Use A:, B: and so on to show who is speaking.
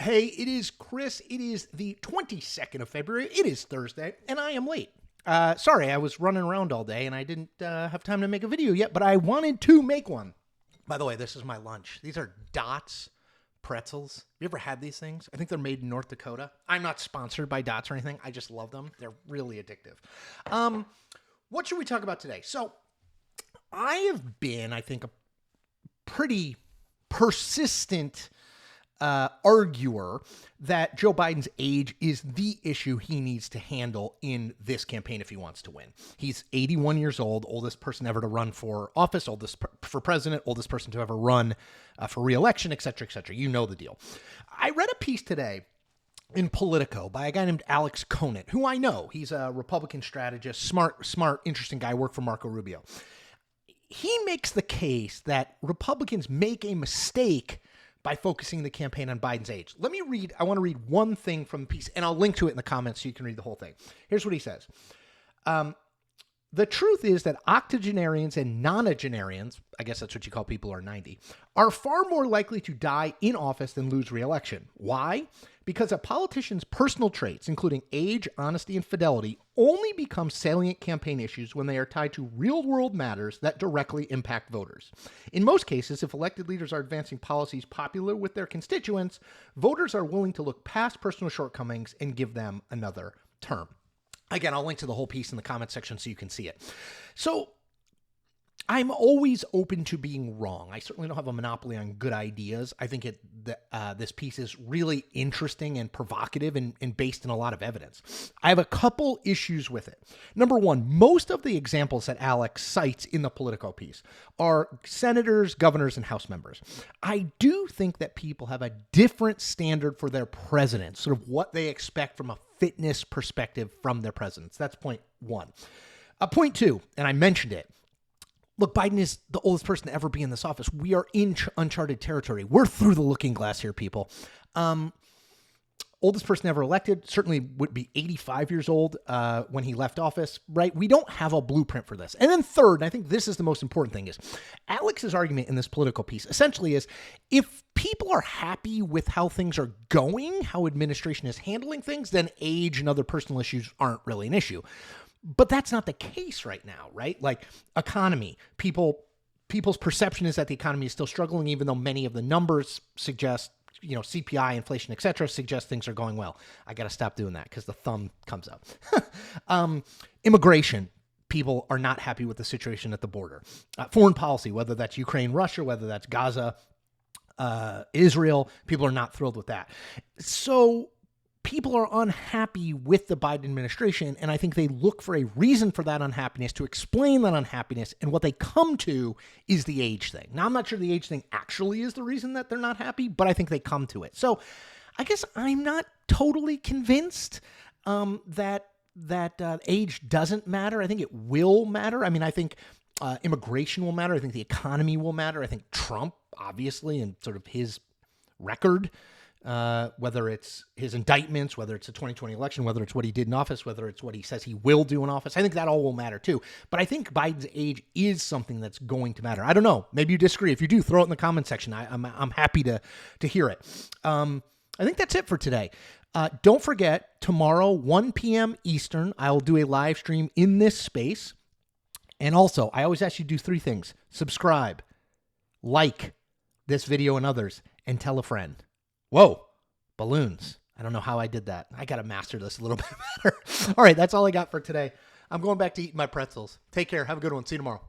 A: Hey, it is Chris. It is the 22nd of February. It is Thursday, and I am late. Sorry, I was running around all day, and I didn't have time to make a video yet, but I wanted to make one. By the way, this is my lunch. These are Dots pretzels. You ever had these things? I think they're made in North Dakota. I'm not sponsored by Dots or anything. I just love them. They're really addictive. What should we talk about today? So I have been, I think, a pretty persistent arguer that Joe Biden's age is the issue he needs to handle in this campaign if he wants to win. He's 81 years old, oldest person ever to run for office, oldest for president, oldest person to ever run for re-election, et cetera, et cetera. You know the deal. I read a piece today in Politico by a guy named Alex Conant, who I know. He's a Republican strategist, smart, interesting guy, worked for Marco Rubio. He makes the case that Republicans make a mistake by focusing the campaign on Biden's age. I want to read one thing from the piece, and I'll link to it in the comments so you can read the whole thing. Here's what he says. The truth is that octogenarians and nonagenarians, I guess that's what you call people who are 90, are far more likely to die in office than lose re-election. Why? Because a politician's personal traits, including age, honesty, and fidelity, only become salient campaign issues when they are tied to real-world matters that directly impact voters. In most cases, if elected leaders are advancing policies popular with their constituents, voters are willing to look past personal shortcomings and give them another term. Again, I'll link to the whole piece in the comment section so you can see it. So I'm always open to being wrong. I certainly don't have a monopoly on good ideas. I think this piece is really interesting and provocative and based in a lot of evidence. I have a couple issues with it. Number one, most of the examples that Alex cites in the Politico piece are senators, governors, and House members. I do think that people have a different standard for their presidents, sort of what they expect from a fitness perspective from their presidents. That's point one. Point two, and I mentioned it. Look, Biden is the oldest person to ever be in this office. We are in uncharted territory. We're through the looking glass here, people. Oldest person ever elected, certainly would be 85 years old when he left office, right? We don't have a blueprint for this. And then third, and I think this is the most important thing, is Alex's argument in this Political piece essentially is if people are happy with how things are going, how administration is handling things, then age and other personal issues aren't really an issue. But that's not the case right now, right? Like economy, people's perception is that the economy is still struggling, even though many of the numbers suggest, CPI, inflation, et cetera, suggest things are going well. I got to stop doing that because the thumb comes up. Immigration, people are not happy with the situation at the border. Foreign policy, whether that's Ukraine, Russia, whether that's Gaza, Israel, people are not thrilled with that. So people are unhappy with the Biden administration, and I think they look for a reason for that unhappiness to explain that unhappiness, and what they come to is the age thing. Now, I'm not sure the age thing actually is the reason that they're not happy, but I think they come to it. So I guess I'm not totally convinced that age doesn't matter. I think it will matter. I mean, I think immigration will matter. I think the economy will matter. I think Trump, obviously, and sort of his record, whether it's his indictments, whether it's the 2020 election, whether it's what he did in office, whether it's what he says he will do in office, I think that all will matter too. But I think Biden's age is something that's going to matter. I don't know. Maybe you disagree. If you do, throw it in the comment section. I'm happy to hear it. I think that's it for today. Don't forget, tomorrow, 1 p.m. Eastern, I'll do a live stream in this space. And also, I always ask you to do three things: subscribe, like this video and others, and tell a friend. Whoa, balloons. I don't know how I did that. I got to master this a little bit better. All right, that's all I got for today. I'm going back to eating my pretzels. Take care. Have a good one. See you tomorrow.